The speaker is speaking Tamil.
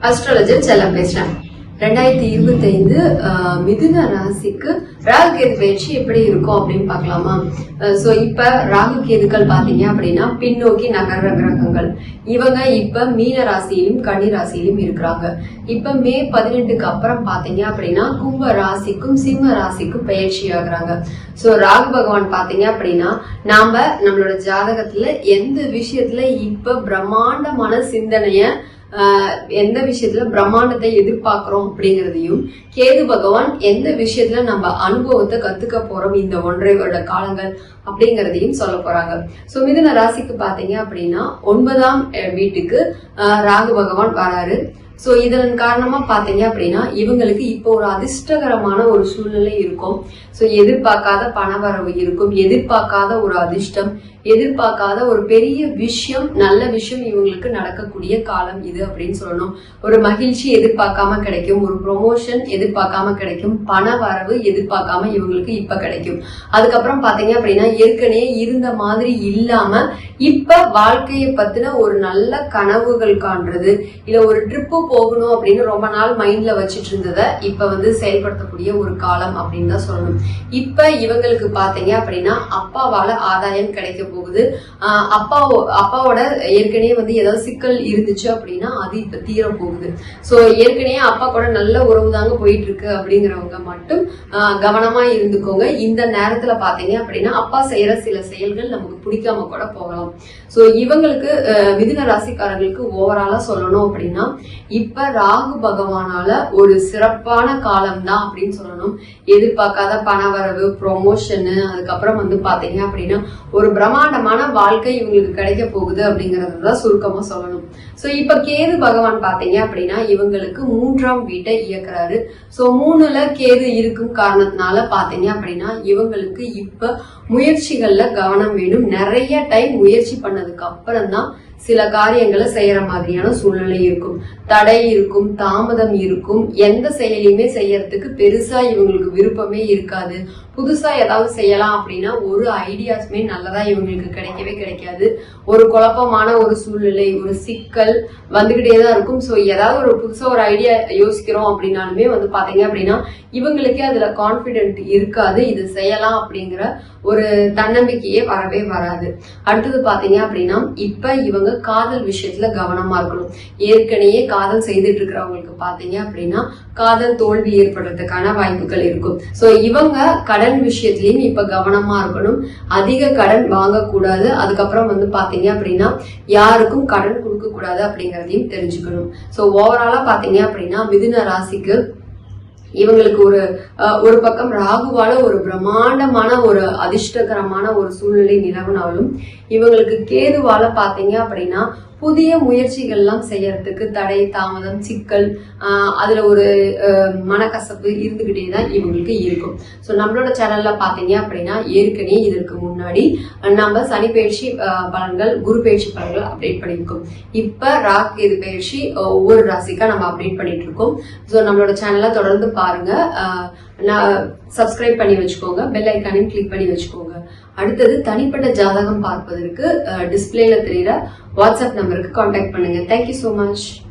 அஸ்ட்ராலஜர் செல்லம் பேசுறேன். 2025 மிதுன ராசிக்கு ராகு கேது பயிற்சி எப்படி இருக்கும் அப்படின்னு பாக்கலாமா? சோ இப்ப ராகு கேதுக்கள் பாத்தீங்க அப்படின்னா பின்னோக்கி நகர்ற கிரகங்கள். இவங்க இப்ப மீன ராசியிலும் கன்னி ராசியிலும் இருக்கிறாங்க. இப்ப மே 18க்கு அப்புறம் பாத்தீங்க அப்படின்னா கும்ப ராசிக்கும் சிம்ம ராசிக்கும் பயிற்சி ஆகுறாங்க. சோ ராகு பகவான் பாத்தீங்க அப்படின்னா நாம நம்மளோட ஜாதகத்துல எந்த விஷயத்துல இப்ப பிரம்மாண்டமான சிந்தனைய எந்த விஷயத்துல பிரம்மாண்டத்தை எதிர்பார்க்கிறோம் அப்படிங்கறதையும், கேது பகவான் எந்த விஷயத்துல நம்ம அனுபவத்தை கத்துக்க போறோம் இந்த 1.5 வருட காலங்கள் அப்படிங்கறதையும் சொல்ல போறாங்க. சோ மிதுன ராசிக்கு பாத்தீங்க அப்படின்னா 9ஆம் வீட்டுக்கு ராகு பகவான் வராரு. சோ இதன் காரணமா பாத்தீங்க அப்படின்னா இவங்களுக்கு இப்போ ஒரு அதிர்ஷ்டகரமான ஒரு சூழ்நிலை இருக்கும். சோ எதிர்பார்க்காத பணவரவு இருக்கும், எதிர்பார்க்காத ஒரு அதிர்ஷ்டம், எதிர்பார்க்காத ஒரு பெரிய விஷயம், நல்ல விஷயம் இவங்களுக்கு நடக்கக்கூடிய காலம் இது அப்படின்னு சொல்லணும். ஒரு மகிழ்ச்சி எதிர்பார்க்காம கிடைக்கும், ஒரு ப்ரொமோஷன் எதிர்பார்க்காம கிடைக்கும், பண வரவு எதிர்பார்க்காம இவங்களுக்கு இப்ப கிடைக்கும். அதுக்கப்புறம் பாத்தீங்க அப்படின்னா ஏற்கனவே இருந்த மாதிரி இல்லாம இப்ப வாழ்க்கையை பத்தின ஒரு நல்ல கனவுகள் காண்றது, இல்ல ஒரு ட்ரிப்பு போகணும் அப்படின்னு ரொம்ப நாள் மைண்ட்ல வச்சிட்டு இருந்ததை இப்ப செயல்படுத்தக்கூடிய ஒரு காலம் அப்படின்னு தான் சொல்லணும். இப்ப இவங்களுக்கு பாத்தீங்க அப்படின்னா அப்பாவால ஆதாயம் கிடைக்க போகுது. அப்பாவோட ஏற்கனவே ஏதாவது சிக்கல் இருந்துச்சு அப்படின்னா அது இப்ப தீர போகுது. சோ ஏற்கனவே அப்பா கூட நல்ல உறவு தாங்க போயிட்டு இருக்கு அப்படிங்கிறவங்க மட்டும் கவனமா இருந்துக்கோங்க. இந்த நேரத்துல பாத்தீங்க அப்படின்னா அப்பா செய்யற சில செயல்கள் நமக்கு பிடிக்காம கூட போகலாம். சோ இவங்களுக்கு மிதுன ராசிக்காரர்களுக்கு ஓவராலா சொல்லணும் அப்படின்னா இப்ப ராகு பகவானால ஒரு சிறப்பான காலம் தான் அப்படின்னு சொல்லணும். எதிர்பார்க்காத பணவரவு, ப்ரொமோஷன், அதுக்கப்புறம் பாத்தீங்க அப்படின்னா ஒரு பிரம்மாண்டமான வாழ்க்கை இவங்களுக்கு கிடைக்க போகுது அப்படிங்கறதான் சுருக்கமா சொல்லணும். சோ இப்ப கேது பகவான் பாத்தீங்க அப்படின்னா இவங்களுக்கு 3ஆம் வீட்டை இயக்குறாரு. சோ 3ல கேது இருக்கும் காரணத்தினால பாத்தீங்க அப்படின்னா இவங்களுக்கு இப்ப முயற்சிகள்ல கவனம் வேணும். நிறைய டைம் முயற்சி பண்ணதுக்கு அப்புறம் தான் சில காரியங்களை செய்யற மாதிரியான சூழ்நிலை இருக்கும். தடை இருக்கும், தாமதம் இருக்கும். எந்த செயலையுமே செய்யறதுக்கு பெருசா இவங்களுக்கு விருப்பமே இருக்காது. புதுசா ஏதாவது செய்யலாம் அப்படின்னா ஒரு ஐடியாஸுமே நல்லதா இவங்களுக்கு கிடைக்கவே கிடைக்காது. ஒரு குழப்பமான ஒரு சூழ்நிலை, ஒரு சிக்கல் வந்துகிட்டே தான் இருக்கும். சோ ஏதாவது ஒரு புதுசா ஒரு ஐடியா யோசிக்கிறோம் அப்படின்னாலுமே பாத்தீங்க அப்படின்னா இவங்களுக்கே அதுல கான்பிடென்ட் இருக்காது. இது செய்யலாம் அப்படிங்கிற ஒரு தன்னம்பிக்கையே வரவே வராது. அடுத்தது பாத்தீங்க அப்படின்னா இப்ப இவங்க காதல் விஷயத்துல கவனமா இருக்கணும். ஏற்கனவே காதல் செய்துட்டு இருக்கிறவங்களுக்கு பாத்தீங்க அப்படின்னா காதல் தோல்வி ஏற்படுறதுக்கான வாய்ப்புகள் இருக்கும். சோ இவங்க கடன் விஷயத்திலயும் இப்ப கவனமா இருக்கணும். அதிக கடன் வாங்கக்கூடாது. அதுக்கப்புறம் பாத்தீங்க அப்படின்னா யாருக்கும் கடன் கொடுக்க கூடாது அப்படிங்கறதையும் தெரிஞ்சுக்கணும். சோ ஓவராலா பாத்தீங்க அப்படின்னா மிதுன ராசிக்கு இவங்களுக்கு ஒரு பக்கம் ராகுவால ஒரு பிரம்மாண்டமான ஒரு அதிர்ஷ்டகரமான ஒரு சூழ்நிலை நிலவினாலும் இவங்களுக்கு கேதுவால பாத்தீங்க அப்படின்னா புதிய முயற்சிகள்லாம் செய்யறதுக்கு தடை, தாமதம், சிக்கல், அதுல ஒரு மனக்கசப்பு இருந்துகிட்டே தான் இவங்களுக்கு இருக்கும். சோ நம்மளோட சேனல்ல பாத்தீங்க அப்படின்னா ஏற்கனவே இதற்கு முன்னாடி நம்ம சனி பயிற்சி பலன்கள், குரு பயிற்சி பலன்கள் அப்டேட் பண்ணிருக்கோம். இப்ப ராகு கேது பயிற்சி ஒவ்வொரு ராசிக்கா நம்ம அப்டேட் பண்ணிட்டு இருக்கோம். சோ நம்மளோட சேனல்ல தொடர்ந்து பாருங்க. சப்ஸ்கிரைப் பண்ணி வச்சுக்கோங்க, பெல் ஐக்கானையும் கிளிக் பண்ணி வச்சுக்கோங்க. அடுத்தது தனிப்பட்ட ஜாதகம் பார்ப்பதற்கு டிஸ்பிளேல தெரியுற வாட்ஸ்அப் நம்பருக்கு கான்டாக்ட் பண்ணுங்க. Thank you so much.